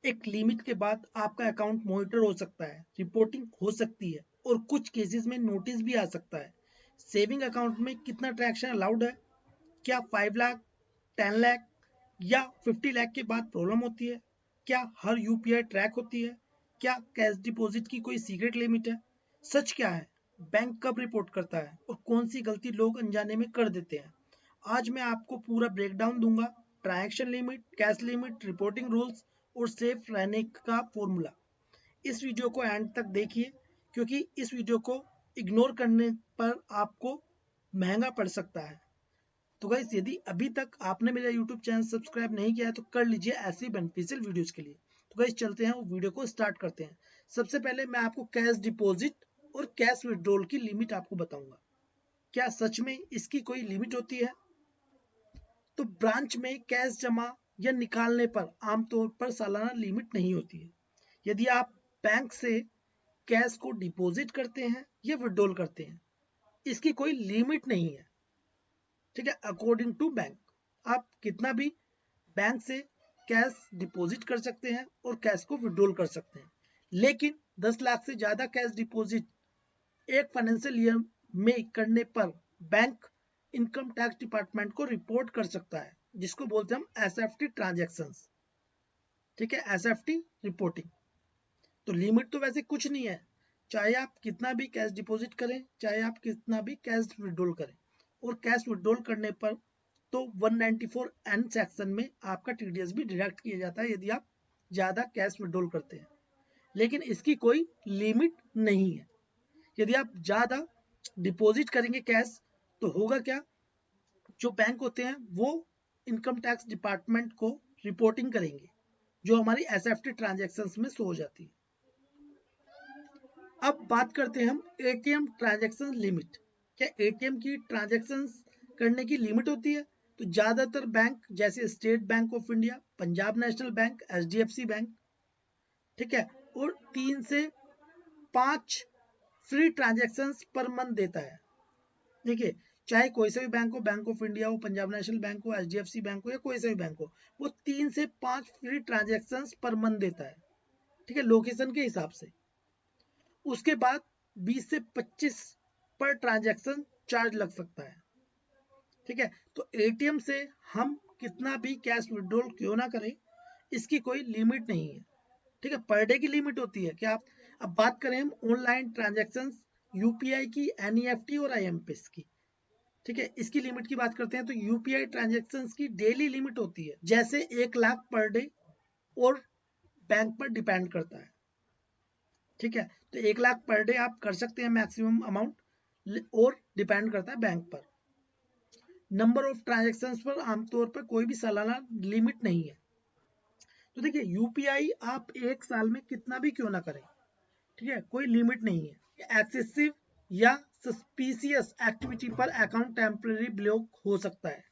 एक लिमिट के बाद आपका अकाउंट मॉनिटर हो सकता है, रिपोर्टिंग हो सकती है और कुछ केसेस में नोटिस भी आ सकता है। सेविंग अकाउंट में कितना ट्रैक्शन अलाउड है? क्या 5 लाख, 10 लाख या 50 लाख के बाद प्रॉब्लम होती है? क्या हर यूपीआई ट्रैक होती है? क्या कैश डिपॉजिट की कोई सीक्रेट लिमिट है? सच क्या है? बैंक कब रिपोर्ट करता है और कौन सी गलती लोग अनजाने में कर देते हैं? आज मैं आपको पूरा ब्रेकडाउन दूंगा। Transaction limit, cash limit, reporting rules और सेफ रहने का फॉर्मूला। इस वीडियो को एंड तक देखिए क्योंकि इस वीडियो को इग्नोर करने पर आपको महंगा पड़ सकता है। तो गाइस, यदि अभी तक आपने मेरा यूट्यूब चैनल सब्सक्राइब नहीं किया है तो कर लीजिए ऐसी बेनिफिशियल वीडियोस के लिए। तो गाइस, चलते हैं वीडियो को स्टार्ट करते हैं। सबसे पहले मैं आपको कैश डिपॉजिट और कैश विड्रॉल की लिमिट आपको बताऊंगा। क्या सच में इसकी कोई लिमिट होती है? तो ब्रांच में कैश जमा या निकालने पर आमतौर पर सालाना लिमिट नहीं होती है। यदि आप बैंक से कैश को डिपॉजिट करते हैं या विड्रॉल करते हैं, इसकी कोई लिमिट नहीं है। ठीक है, अकॉर्डिंग टू बैंक आप कितना भी बैंक से कैश डिपॉजिट कर सकते हैं और कैश को विड्रॉल कर सकते हैं। लेकिन 10 लाख से ज्यादा कैश डिपॉजिट एक फाइनेंशियल ईयर में करने पर बैंक इनकम टैक्स डिपार्टमेंट को रिपोर्ट कर सकता है, जिसको बोलते हैं हम एसएफटी ट्रांजैक्शंस। ठीक है, एसएफटी रिपोर्टिंग। तो लिमिट तो वैसे कुछ नहीं है, चाहे आप कितना भी कैश डिपॉजिट करें, चाहे आप कितना भी कैश विड्रॉल करें। और कैश विड्रॉल करने पर तो 194N सेक्शन में आपका टीडीएस भी डिडक्ट किया जाता है यदि आप ज़्यादा कैश विड्रॉल करते हैं। लेकिन इसकी कोई लिमिट नहीं है। यदि आप ज़्यादा डिपॉजिट करेंगे कैश तो होगा क्या? जो बैंक होते हैं वो इनकम टैक्स डिपार्टमेंट को रिपोर्टिंग करेंगे, जो हमारी एसएफटी ट्रांजैक्शंस में शो हो जाती है। अब बात करते हैं हम एटीएम ट्रांजैक्शन लिमिट। क्या एटीएम की ट्रांजैक्शन करने की लिमिट होती है? तो ज्यादातर बैंक जैसे state bank of India, Punjab national bank, HDFC bank, ठीक है, और 3 से 5 फ्री ट्रांजैक्शन पर मंथ देता है। देखिए, चाहे कोई सा भी बैंक हो, बैंक ऑफ इंडिया हो, पंजाब नेशनल बैंक हो, एचडीएफसी बैंक हो या कोई सा भी बैंक हो, वो 3 से 5 फ्री ट्रांजैक्शन पर मंथ देता है। ठीक है, लोकेशन के हिसाब से। उसके बाद 20 से 25 पर ट्रांजैक्शन चार्ज लग सकता है। ठीक है, तो एटीएम से हम कितना भी कैश विड्रॉल क्यों ना करें, इसकी कोई लिमिट नहीं है। ठीक है, पर डे की लिमिट होती है क्या? अब बात करें हम ऑनलाइन ट्रांजैक्शन, यूपीआई की, एनईएफटी और आईएमपीएस की। ठीक है, इसकी लिमिट की बात करते हैं तो यूपीआई ट्रांजैक्शन की डेली लिमिट होती है, जैसे 1 लाख पर डे, और बैंक पर डिपेंड करता है। ठीक है, तो 1 लाख पर डे आप कर सकते हैं मैक्सिमम अमाउंट, और डिपेंड करता है बैंक पर। नंबर ऑफ ट्रांजैक्शंस पर आमतौर पर कोई भी सालाना लिमिट नहीं है। तो देखिए, यूपीआई आप एक साल में कितना भी क्यों ना करें, ठीक है, कोई लिमिट नहीं है। एक्सेसिव या सस्पिशियस एक्टिविटी पर अकाउंट टेम्परेरी ब्लॉक हो सकता है,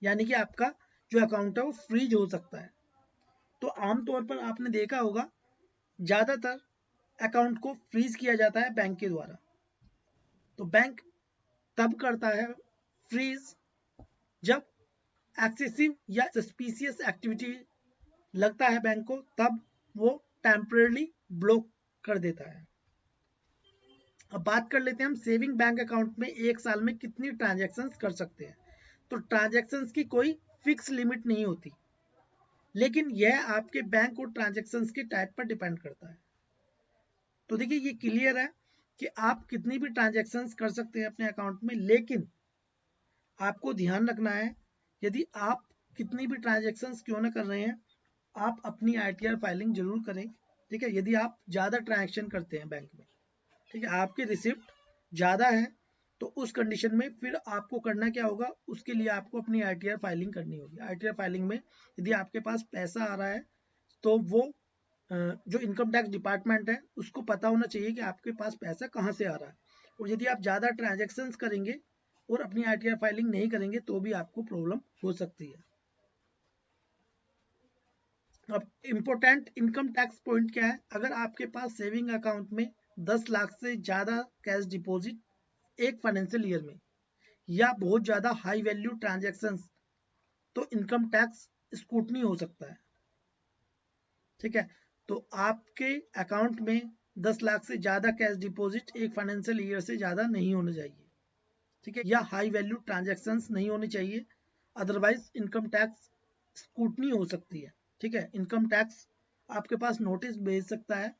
यानी कि आपका जो अकाउंट है वो फ्रीज हो सकता है। तो आमतौर पर आपने देखा होगा ज्यादातर अकाउंट को फ्रीज किया जाता है बैंक के द्वारा। तो बैंक तब करता है फ्रीज जब एक्सेसिव या सस्पिशियस एक्टिविटी लगता है बैंक को, तब वो टेम्परेली ब्लॉक कर देता है। अब बात कर लेते हैं हम सेविंग बैंक अकाउंट में एक साल में कितनी ट्रांजैक्शंस कर सकते हैं। तो ट्रांजैक्शंस की कोई फिक्स लिमिट नहीं होती, लेकिन यह आपके बैंक और ट्रांजैक्शंस के टाइप पर डिपेंड करता है। तो देखिए, ये क्लियर है कि आप कितनी भी ट्रांजैक्शंस कर सकते हैं अपने अकाउंट में, लेकिन आपको ध्यान रखना है यदि आप कितनी भी ट्रांजैक्शंस क्यों ना कर रहे हैं, आप अपनी आईटीआर फाइलिंग जरूर करें। ठीक है, यदि आप ज़्यादा ट्रांजैक्शन करते हैं बैंक में, ठीक है, आपकी रिसिप्ट ज़्यादा है, तो उस कंडीशन में फिर आपको करना क्या होगा, उसके लिए आपको अपनी आईटीआर फाइलिंग करनी होगी। आईटीआर फाइलिंग में यदि आपके पास पैसा आ रहा है तो वो जो इनकम टैक्स डिपार्टमेंट है उसको पता होना चाहिए कि आपके पास पैसा कहाँ से आ रहा है। और यदि आप ज़्यादा ट्रांजेक्शन्स करेंगे और अपनी आईटीआर फाइलिंग नहीं करेंगे तो भी आपको प्रॉब्लम हो सकती है। अब इम्पोर्टेंट इनकम टैक्स पॉइंट क्या है? अगर आपके पास सेविंग अकाउंट में 10 लाख से ज़्यादा कैश डिपॉजिट एक फाइनेंशियल ईयर में, या बहुत ज़्यादा हाई वैल्यू ट्रांजैक्शंस, तो इनकम टैक्स स्क्रूटनी हो सकता है। ठीक है। तो आपके अकाउंट में 10 लाख से ज़्यादा कैश डिपॉजिट एक फाइनेंशियल ईयर से ज़्यादा नहीं होना चाहिए, ठीक है, या हाई वैल्यू ट्रांजैक्शंस नहीं होने चाहिए, अदरवाइज इनकम टैक्स स्कूटनी हो सकती है, ठीक है। इनकम टैक्स आपके पास नोटिस भेज सकता है,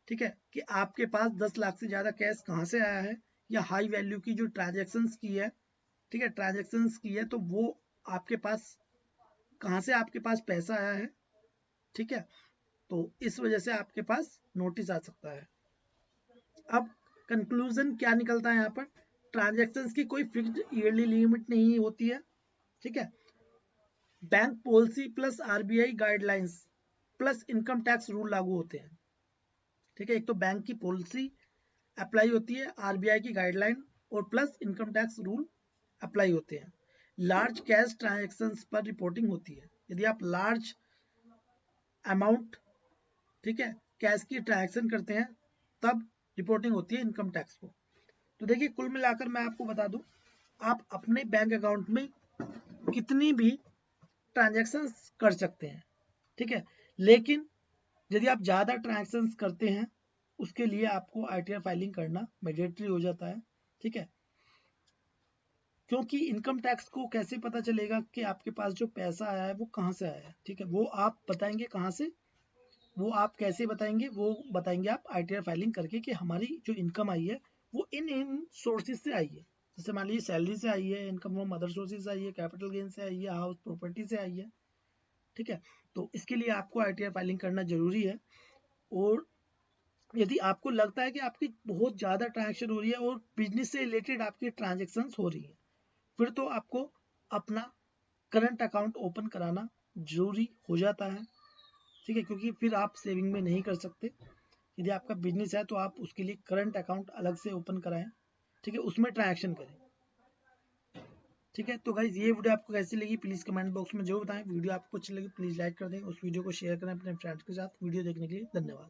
ठीक है, कि आपके पास 10 लाख से ज़्यादा कैश कहाँ से आया है, या हाई वैल्यू की जो ट्रांजैक्शंस की है, ठीक है, ट्रांजैक्शंस की है, तो वो आपके पास कहाँ से आपके पास पैसा आया है, ठीक है। तो इस वजह से आपके पास नोटिस आ सकता है। अब कंक्लूजन क्या निकलता है यहाँ पर, ट्रांजैक्शंस की कोई फिक्स्ड ईयरली लिमिट नहीं होती है, ठीक है। Bank policy plus RBI guidelines plus income tax rule लागू होते हैं, ठीक है। एक तो बैंक की पॉलिसी अप्लाई होती है, आरबीआई की गाइडलाइन और plus income tax rule apply होते हैं। लार्ज कैश ट्रांजैक्शंस पर रिपोर्टिंग होती है, यदि आप लार्ज अमाउंट, ठीक है, कैश की ट्रांजैक्शन करते हैं तब रिपोर्टिंग होती है इनकम टैक्स को। तो देखिए कुल मिलाकर मैं आपको बता दूं, आप अपने बैंक अकाउंट में कितनी भी ट्रांजैक्शंस कर सकते हैं, ठीक है, लेकिन यदि आप ज़्यादा ट्रांजैक्शंस करते हैं उसके लिए आपको आईटीआर फाइलिंग करना मैंडेटरी हो जाता है, ठीक है। क्योंकि इनकम टैक्स को कैसे पता चलेगा कि आपके पास जो पैसा आया है वो कहाँ से आया है, ठीक है, वो आप बताएंगे कहाँ से, वो आप कैसे बताएंगे, वो बताएंगे आप आईटीआर फाइलिंग करके कि हमारी जो इनकम आई है वो इन सोर्सेज से आई है। जैसे मान लीजिए सैलरी से आई है, इनकम फ्रॉम अदर सोर्सेज से आई है, कैपिटल गेन से आई है, हाउस प्रॉपर्टी से आई है, ठीक है। तो इसके लिए आपको आईटीआर फाइलिंग करना जरूरी है। और यदि आपको लगता है कि आपकी बहुत ज़्यादा ट्रांजेक्शन हो रही है और बिजनेस से रिलेटेड आपकी ट्रांजेक्शन्स हो रही है, फिर तो आपको अपना करंट अकाउंट ओपन कराना जरूरी हो जाता है, ठीक है, क्योंकि फिर आप सेविंग में नहीं कर सकते। यदि आपका बिजनेस है तो आप उसके लिए करंट अकाउंट अलग से ओपन कराएं, ठीक है, उसमें ट्रांजेक्शन करें, ठीक है। तो गाइज ये वीडियो आपको कैसी लगी प्लीज़ कमेंट बॉक्स में जरूर बताएं। वीडियो आपको अच्छी लगी प्लीज़ लाइक कर दें, उस वीडियो को शेयर करें अपने फ्रेंड्स के साथ। वीडियो देखने के लिए धन्यवाद।